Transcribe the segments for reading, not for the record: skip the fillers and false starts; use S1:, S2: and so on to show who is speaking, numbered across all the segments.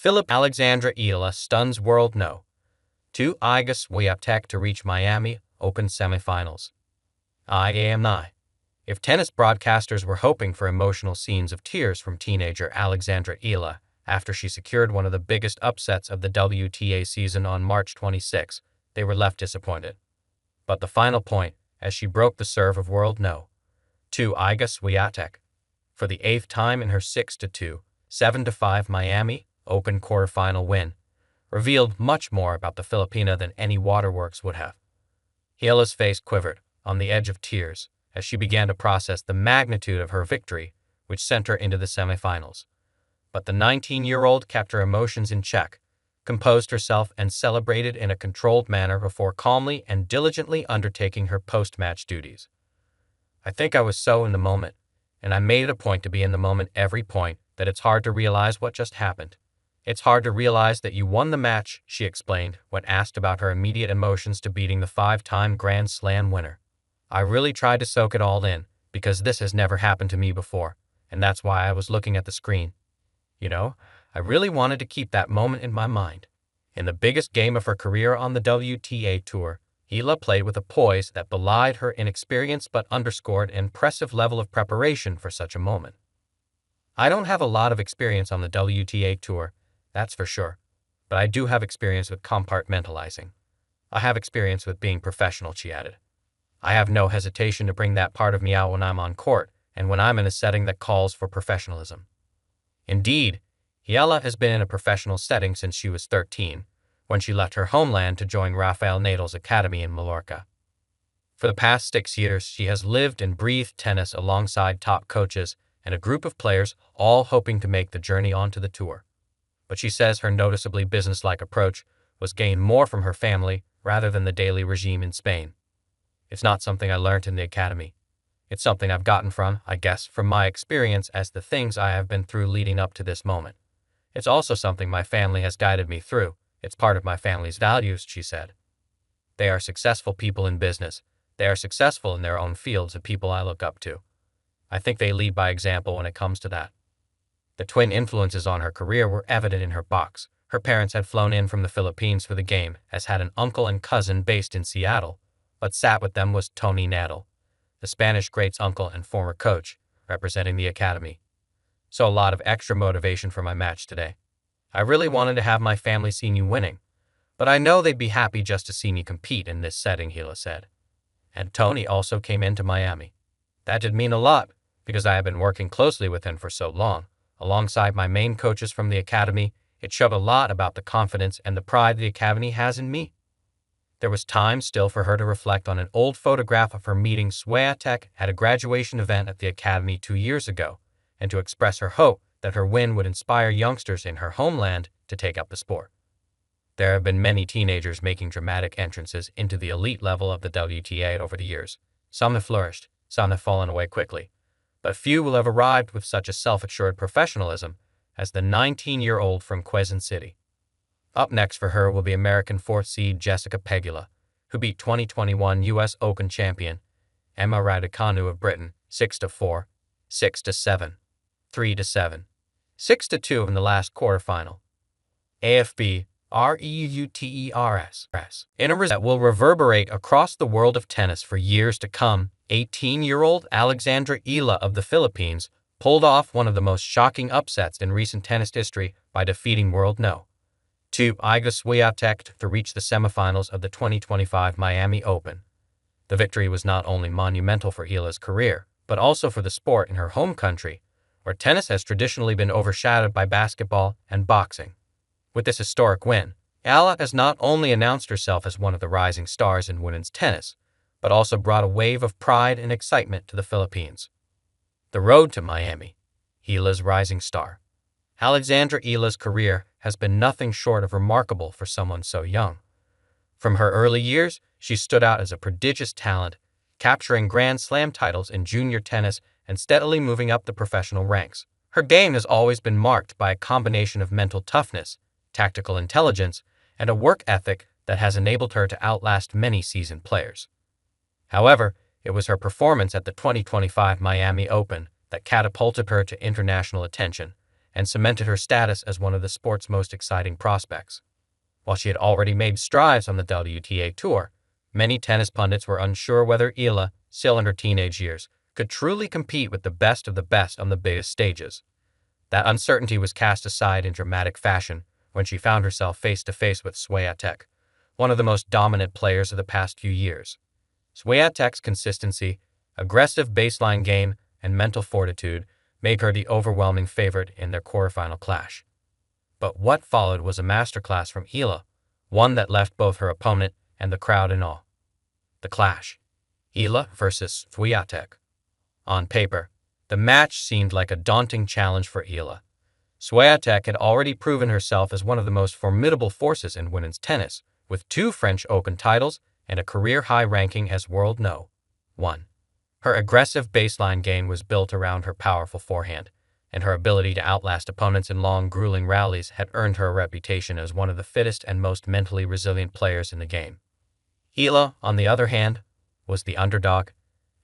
S1: Alexandra Eala stuns world no. 2 Iga Swiatek to reach Miami Open semifinals. I am I. If tennis broadcasters were hoping for emotional scenes of tears from teenager Alexandra Eala after she secured one of the biggest upsets of the WTA season on March 26, they were left disappointed. But the final point, as she broke the serve of world no. 2 Iga Swiatek, for the 8th time in her 6-2, 7-5 Miami Open quarterfinal win, revealed much more about the Filipina than any waterworks would have. Eala's face quivered, on the edge of tears, as she began to process the magnitude of her victory, which sent her into the semifinals. But the 19-year-old kept her emotions in check, composed herself, and celebrated in a controlled manner before calmly and diligently undertaking her post-match duties. I think I was so in the moment, and I made it a point to be in the moment every point, that it's hard to realize what just happened. It's hard to realize that you won the match, she explained, when asked about her immediate emotions to beating the 5-time Grand Slam winner. I really tried to soak it all in, because this has never happened to me before, and that's why I was looking at the screen. You know, I really wanted to keep that moment in my mind. In the biggest game of her career on the WTA Tour, Eala played with a poise that belied her inexperience but underscored an impressive level of preparation for such a moment. I don't have a lot of experience on the WTA Tour, that's for sure, but I do have experience with compartmentalizing. I have experience with being professional, she added. I have no hesitation to bring that part of me out when I'm on court and when I'm in a setting that calls for professionalism. Indeed, Eala has been in a professional setting since she was 13, when she left her homeland to join Rafael Nadal's academy in Mallorca. For the past 6 years, she has lived and breathed tennis alongside top coaches and a group of players, all hoping to make the journey onto the tour. But she says her noticeably businesslike approach was gained more from her family rather than the daily regime in Spain. It's not something I learned in the academy. It's something I've gotten from, I guess, from my experience as the things I have been through leading up to this moment. It's also something my family has guided me through. It's part of my family's values, she said. They are successful people in business. They are successful in their own fields of people I look up to. I think they lead by example when it comes to that. The twin influences on her career were evident in her box. Her parents had flown in from the Philippines for the game, as had an uncle and cousin based in Seattle, but sat with them was Tony Nadal, the Spanish great's uncle and former coach, representing the academy. So a lot of extra motivation for my match today. I really wanted to have my family see me winning, but I know they'd be happy just to see me compete in this setting, Eala said. And Tony also came into Miami. That did mean a lot, because I had been working closely with him for so long. Alongside my main coaches from the academy, it showed a lot about the confidence and the pride the academy has in me. There was time still for her to reflect on an old photograph of her meeting Swiatek at a graduation event at the academy 2 years ago, and to express her hope that her win would inspire youngsters in her homeland to take up the sport. There have been many teenagers making dramatic entrances into the elite level of the WTA over the years. Some have flourished, some have fallen away quickly, but few will have arrived with such a self-assured professionalism as the 19-year-old from Quezon City. Up next for her will be American 4th seed Jessica Pegula, who beat 2021 U.S. Open champion Emma Raducanu of Britain 6-4, 6-7, 3-7, 6-2 in the last quarterfinal. AFB REUTERS. In a result that will reverberate across the world of tennis for years to come, 18-year-old Alexandra Eala of the Philippines pulled off one of the most shocking upsets in recent tennis history by defeating world no. 2 Iga Swiatek to reach the semifinals of the 2025 Miami Open. The victory was not only monumental for Eala's career, but also for the sport in her home country, where tennis has traditionally been overshadowed by basketball and boxing. With this historic win, Eala has not only announced herself as one of the rising stars in women's tennis, but also brought a wave of pride and excitement to the Philippines. The road to Miami, Eala's rising star. Alexandra Eala's career has been nothing short of remarkable for someone so young. From her early years, she stood out as a prodigious talent, capturing Grand Slam titles in junior tennis and steadily moving up the professional ranks. Her game has always been marked by a combination of mental toughness, tactical intelligence, and a work ethic that has enabled her to outlast many seasoned players. However, it was her performance at the 2025 Miami Open that catapulted her to international attention and cemented her status as one of the sport's most exciting prospects. While she had already made strides on the WTA Tour, many tennis pundits were unsure whether Eala, still in her teenage years, could truly compete with the best of the best on the biggest stages. That uncertainty was cast aside in dramatic fashion when she found herself face-to-face with Swiatek, one of the most dominant players of the past few years. Swiatek's consistency, aggressive baseline game, and mental fortitude make her the overwhelming favorite in their quarterfinal clash. But what followed was a masterclass from Eala, one that left both her opponent and the crowd in awe. The clash. Eala versus Swiatek. On paper, the match seemed like a daunting challenge for Eala. Swiatek had already proven herself as one of the most formidable forces in women's tennis, with 2 French Open titles and a career-high ranking as world No. 1. Her aggressive baseline game was built around her powerful forehand, and her ability to outlast opponents in long, grueling rallies had earned her a reputation as one of the fittest and most mentally resilient players in the game. Eala, on the other hand, was the underdog,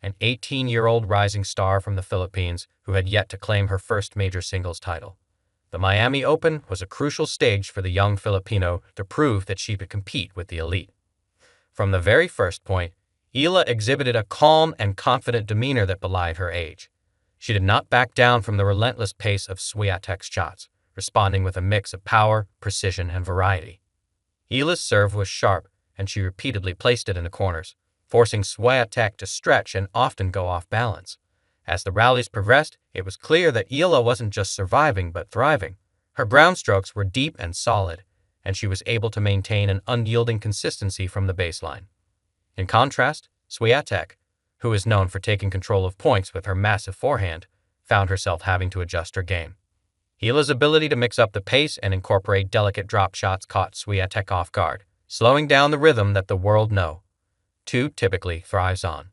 S1: an 18-year-old rising star from the Philippines who had yet to claim her first major singles title. The Miami Open was a crucial stage for the young Filipino to prove that she could compete with the elite. From the very first point, Eala exhibited a calm and confident demeanor that belied her age. She did not back down from the relentless pace of Swiatek's shots, responding with a mix of power, precision, and variety. Eala's serve was sharp, and she repeatedly placed it in the corners, forcing Swiatek to stretch and often go off balance. As the rallies progressed, it was clear that Eala wasn't just surviving but thriving. Her ground strokes were deep and solid, and she was able to maintain an unyielding consistency from the baseline. In contrast, Swiatek, who is known for taking control of points with her massive forehand, found herself having to adjust her game. Eala's ability to mix up the pace and incorporate delicate drop shots caught Swiatek off guard, slowing down the rhythm that the world No. 2 typically thrives on.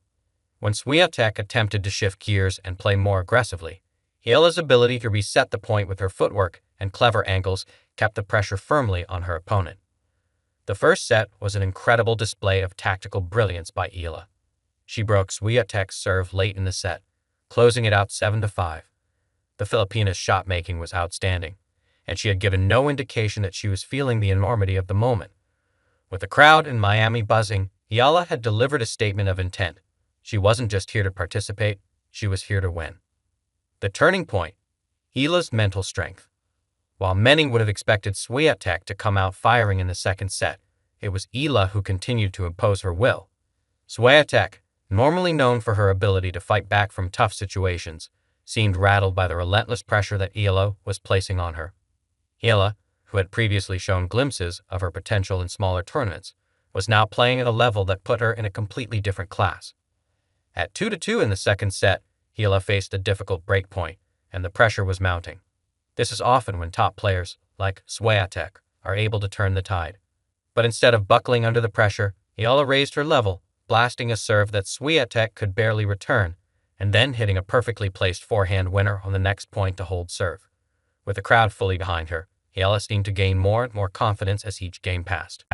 S1: When Swiatek attempted to shift gears and play more aggressively, Eala's ability to reset the point with her footwork and clever angles kept the pressure firmly on her opponent. The first set was an incredible display of tactical brilliance by Eala. She broke Swiatek's serve late in the set, closing it out 7-5. The Filipina's shot-making was outstanding, and she had given no indication that she was feeling the enormity of the moment. With the crowd in Miami buzzing, Eala had delivered a statement of intent. She wasn't just here to participate, she was here to win. The turning point, Eala's mental strength. While many would have expected Swiatek to come out firing in the second set, it was Eala who continued to impose her will. Swiatek, normally known for her ability to fight back from tough situations, seemed rattled by the relentless pressure that Eala was placing on her. Eala, who had previously shown glimpses of her potential in smaller tournaments, was now playing at a level that put her in a completely different class. At 2-2 in the second set, Eala faced a difficult break point, and the pressure was mounting. This is often when top players, like Swiatek, are able to turn the tide. But instead of buckling under the pressure, Eala raised her level, blasting a serve that Swiatek could barely return, and then hitting a perfectly placed forehand winner on the next point to hold serve. With the crowd fully behind her, Eala seemed to gain more and more confidence as each game passed.